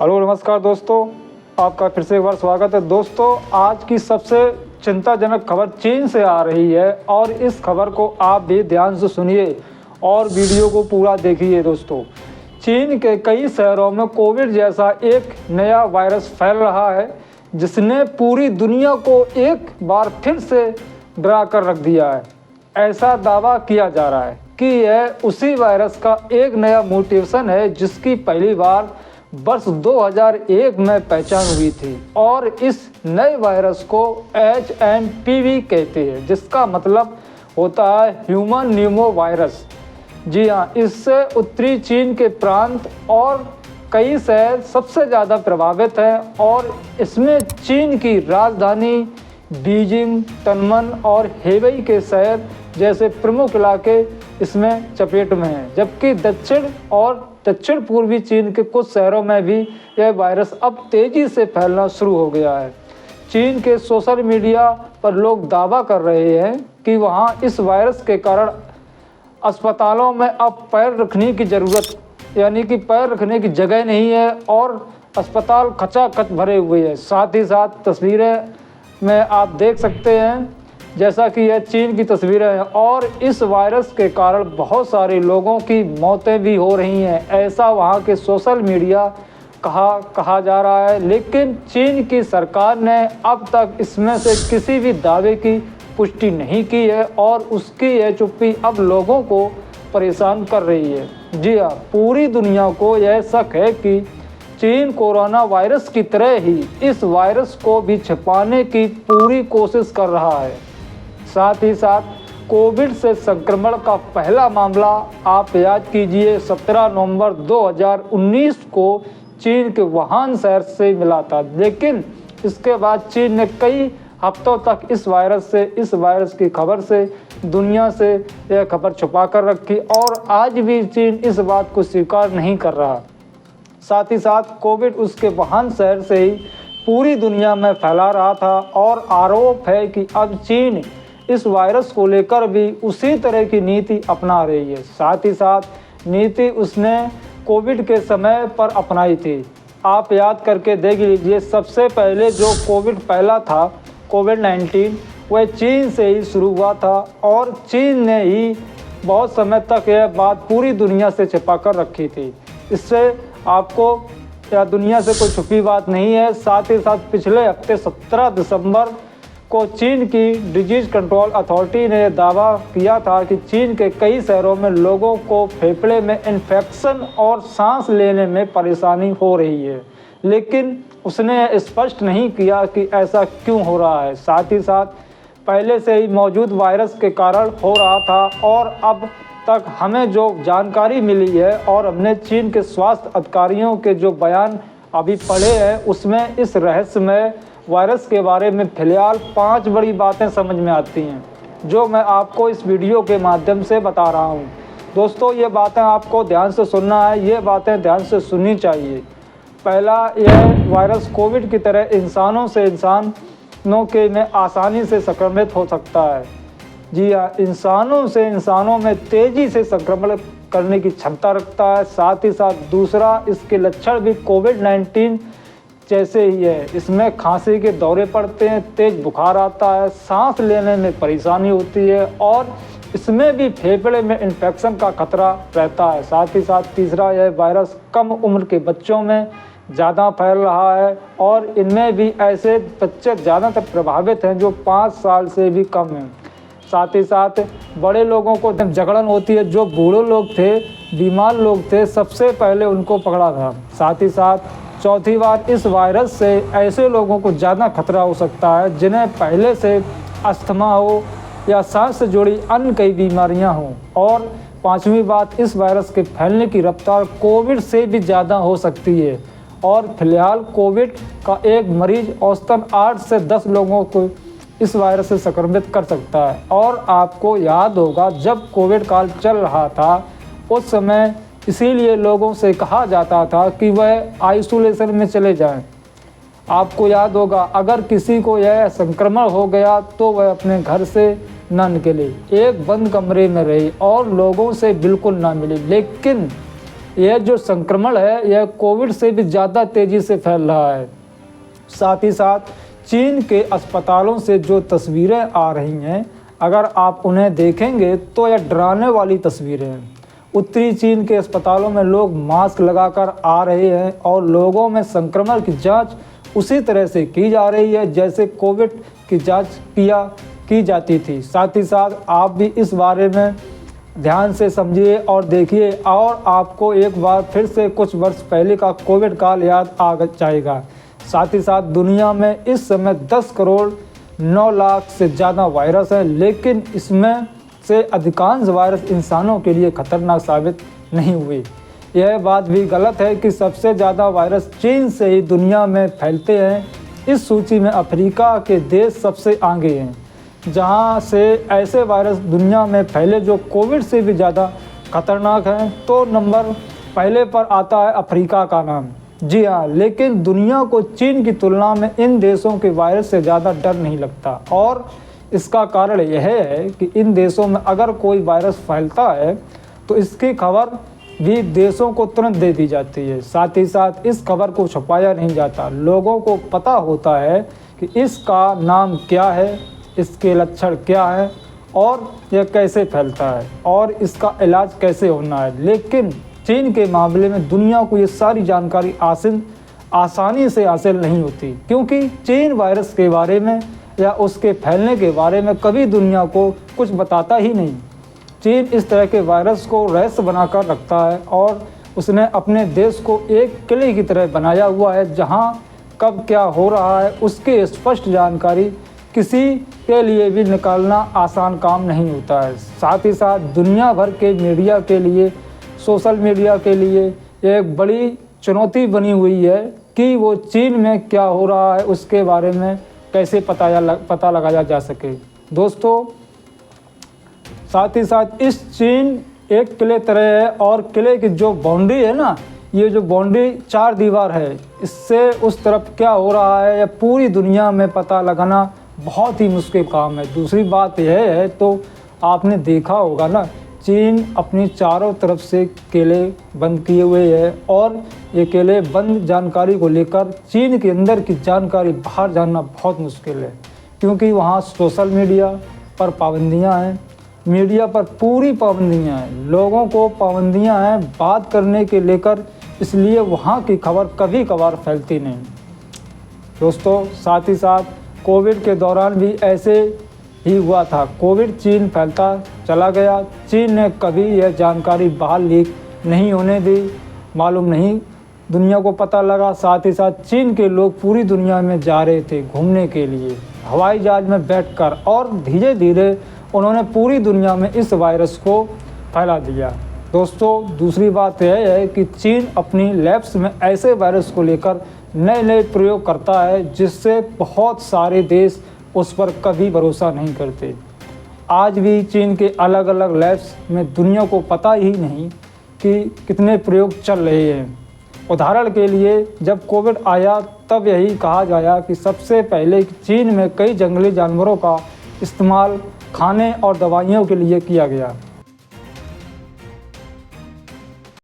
Hello नमस्कार दोस्तों, आपका फिर से एक बार स्वागत है। दोस्तों, आज की सबसे चिंताजनक खबर चीन से आ रही है और इस खबर को आप भी ध्यान से सुनिए और वीडियो को पूरा देखिए। दोस्तों, चीन के कई शहरों में कोविड जैसा एक नया वायरस फैल रहा है जिसने पूरी दुनिया को एक बार फिर से डरा कर रख दिया है। ऐसा दावा किया जा रहा है कि यह उसी वायरस का एक नया म्यूटेशन है जिसकी पहली बार वर्ष 2001 में पहचान हुई थी और इस नए वायरस को HMPV कहते हैं, जिसका मतलब होता है ह्यूमन न्यूमो वायरस। जी हाँ, इससे उत्तरी चीन के प्रांत और कई शहर सबसे ज़्यादा प्रभावित हैं और इसमें चीन की राजधानी बीजिंग, तनमन और हेबई के शहर जैसे प्रमुख इलाके इसमें चपेट में हैं, जबकि दक्षिण पूर्वी चीन के कुछ शहरों में भी यह वायरस अब तेज़ी से फैलना शुरू हो गया है। चीन के सोशल मीडिया पर लोग दावा कर रहे हैं कि वहां इस वायरस के कारण अस्पतालों में अब पैर रखने की ज़रूरत यानी कि पैर रखने की जगह नहीं है और अस्पताल खचाखच भरे हुए हैं। साथ ही साथ तस्वीरें में आप देख सकते हैं जैसा कि यह चीन की तस्वीरें हैं और इस वायरस के कारण बहुत सारे लोगों की मौतें भी हो रही हैं, ऐसा वहां के सोशल मीडिया कहा जा रहा है। लेकिन चीन की सरकार ने अब तक इसमें से किसी भी दावे की पुष्टि नहीं की है और उसकी यह चुप्पी अब लोगों को परेशान कर रही है। जी हाँ, पूरी दुनिया को यह शक है कि चीन कोरोना वायरस की तरह ही इस वायरस को भी छिपाने की पूरी कोशिश कर रहा है। साथ ही साथ कोविड से संक्रमण का पहला मामला आप याद कीजिए 17 नवंबर 2019 को चीन के वुहान शहर से मिला था, लेकिन इसके बाद चीन ने कई हफ्तों तक इस वायरस की खबर से दुनिया से यह खबर छुपा कर रखी और आज भी चीन इस बात को स्वीकार नहीं कर रहा। साथ ही साथ कोविड उसके वुहान शहर से ही पूरी दुनिया में फैला रहा था और आरोप है कि अब चीन इस वायरस को लेकर भी उसी तरह की नीति अपना रही है। साथ ही साथ नीति उसने कोविड के समय पर अपनाई थी। आप याद करके देख लीजिए, सबसे पहले जो कोविड फैला था कोविड-19 वह चीन से ही शुरू हुआ था और चीन ने ही बहुत समय तक यह बात पूरी दुनिया से छिपा कर रखी थी। इससे आपको या दुनिया से कोई छुपी बात नहीं है। साथ ही साथ पिछले हफ्ते 17 दिसंबर को चीन की डिजीज कंट्रोल अथॉरिटी ने दावा किया था कि चीन के कई शहरों में लोगों को फेफड़े में इन्फेक्शन और सांस लेने में परेशानी हो रही है, लेकिन उसने स्पष्ट नहीं किया कि ऐसा क्यों हो रहा है। साथ ही साथ पहले से ही मौजूद वायरस के कारण हो रहा था और अब तक हमें जो जानकारी मिली है और हमने चीन के स्वास्थ्य अधिकारियों के जो बयान अभी पढ़े हैं उसमें इस रहस्यमय वायरस के बारे में फिलहाल 5 बड़ी बातें समझ में आती हैं, जो मैं आपको इस वीडियो के माध्यम से बता रहा हूं। दोस्तों, ये बातें आपको ध्यान से सुनना है, ये बातें ध्यान से सुननी चाहिए। पहला, यह वायरस कोविड की तरह इंसानों से इंसानों के में आसानी से संक्रमित हो सकता है। जी हाँ, इंसानों से इंसानों में तेज़ी से संक्रमण करने की क्षमता रखता है। साथ ही साथ दूसरा, इसके लक्षण भी कोविड-19 जैसे ही है। इसमें खांसी के दौरे पड़ते हैं, तेज बुखार आता है, सांस लेने में परेशानी होती है और इसमें भी फेफड़े में इन्फेक्शन का खतरा रहता है। साथ ही साथ तीसरा, यह वायरस कम उम्र के बच्चों में ज़्यादा फैल रहा है और इनमें भी ऐसे बच्चे ज़्यादातर प्रभावित हैं जो 5 साल से भी कम हैं। साथ ही साथ बड़े लोगों को जकड़न होती है, जो बूढ़े लोग थे, बीमार लोग थे, सबसे पहले उनको पकड़ा था। साथ ही साथ चौथी बात, इस वायरस से ऐसे लोगों को ज़्यादा खतरा हो सकता है जिन्हें पहले से अस्थमा हो या सांस से जुड़ी अन्य कई बीमारियां हों। और पांचवी बात, इस वायरस के फैलने की रफ्तार कोविड से भी ज़्यादा हो सकती है और फिलहाल कोविड का एक मरीज औसतन 8 से 10 लोगों को इस वायरस से संक्रमित कर सकता है। और आपको याद होगा, जब कोविड काल चल रहा था उस समय इसीलिए लोगों से कहा जाता था कि वह आइसोलेशन में चले जाएं। आपको याद होगा, अगर किसी को यह संक्रमण हो गया तो वह अपने घर से न निकले, एक बंद कमरे में रहे और लोगों से बिल्कुल ना मिले। लेकिन यह जो संक्रमण है यह कोविड से भी ज़्यादा तेज़ी से फैल रहा है। साथ ही साथ चीन के अस्पतालों से जो तस्वीरें आ रही हैं, अगर आप उन्हें देखेंगे तो यह डराने वाली तस्वीरें हैं। उत्तरी चीन के अस्पतालों में लोग मास्क लगाकर आ रहे हैं और लोगों में संक्रमण की जांच उसी तरह से की जा रही है जैसे कोविड की जांच की जाती थी। साथ ही साथ आप भी इस बारे में ध्यान से समझिए और देखिए और आपको एक बार फिर से कुछ वर्ष पहले का कोविड काल याद आ जाएगा। साथ ही साथ दुनिया में इस समय 10 करोड़ 9 लाख से ज़्यादा वायरस है, लेकिन इसमें से अधिकांश वायरस इंसानों के लिए खतरनाक साबित नहीं हुए। यह बात भी गलत है कि सबसे ज़्यादा वायरस चीन से ही दुनिया में फैलते हैं। इस सूची में अफ्रीका के देश सबसे आगे हैं, जहां से ऐसे वायरस दुनिया में फैले जो कोविड से भी ज़्यादा खतरनाक हैं। तो नंबर पहले पर आता है अफ्रीका का नाम। जी हाँ, लेकिन दुनिया को चीन की तुलना में इन देशों के वायरस से ज़्यादा डर नहीं लगता और इसका कारण यह है कि इन देशों में अगर कोई वायरस फैलता है तो इसकी खबर भी देशों को तुरंत दे दी जाती है। साथ ही साथ इस खबर को छुपाया नहीं जाता। लोगों को पता होता है कि इसका नाम क्या है, इसके लक्षण क्या हैं और यह कैसे फैलता है और इसका इलाज कैसे होना है। लेकिन चीन के मामले में दुनिया को ये सारी जानकारी आसानी से हासिल नहीं होती, क्योंकि चीन वायरस के बारे में या उसके फैलने के बारे में कभी दुनिया को कुछ बताता ही नहीं। चीन इस तरह के वायरस को रहस्य बनाकर रखता है और उसने अपने देश को एक किले की तरह बनाया हुआ है, जहां कब क्या हो रहा है उसकी स्पष्ट जानकारी किसी के लिए भी निकालना आसान काम नहीं होता है। साथ ही साथ दुनिया भर के मीडिया के लिए, सोशल मीडिया के लिए एक बड़ी चुनौती बनी हुई है कि वो चीन में क्या हो रहा है उसके बारे में कैसे पता लगाया जा सके। दोस्तों, साथ ही साथ इस चीन एक किले तरह है और किले की जो बाउंड्री है ना, ये जो बाउंड्री 4 दीवार है, इससे उस तरफ क्या हो रहा है या पूरी दुनिया में पता लगाना बहुत ही मुश्किल काम है। दूसरी बात यह है, तो आपने देखा होगा ना, चीन अपनी चारों तरफ से किले बंद किए हुए हैं और ये किले बंद जानकारी को लेकर चीन के अंदर की जानकारी बाहर जानना बहुत मुश्किल है, क्योंकि वहाँ सोशल मीडिया पर पाबंदियाँ हैं, मीडिया पर पूरी पाबंदियाँ हैं, लोगों को पाबंदियाँ हैं बात करने के लेकर, इसलिए वहाँ की खबर कभी कभार फैलती नहीं। दोस्तों, साथ ही साथ कोविड के दौरान भी ऐसे ही हुआ था। कोविड चीन फैलता चला गया, चीन ने कभी यह जानकारी बाहर लीक नहीं होने दी, मालूम नहीं दुनिया को पता लगा। साथ ही साथ चीन के लोग पूरी दुनिया में जा रहे थे घूमने के लिए हवाई जहाज में बैठकर, और धीरे धीरे उन्होंने पूरी दुनिया में इस वायरस को फैला दिया। दोस्तों, दूसरी बात यह है कि चीन अपनी लैब्स में ऐसे वायरस को लेकर नए नए प्रयोग करता है जिससे बहुत सारे देश उस पर कभी भरोसा नहीं करते। आज भी चीन के अलग अलग लैब्स में दुनिया को पता ही नहीं कि कितने प्रयोग चल रहे हैं। उदाहरण के लिए, जब कोविड आया तब यही कहा गया कि सबसे पहले चीन में कई जंगली जानवरों का इस्तेमाल खाने और दवाइयों के लिए किया गया।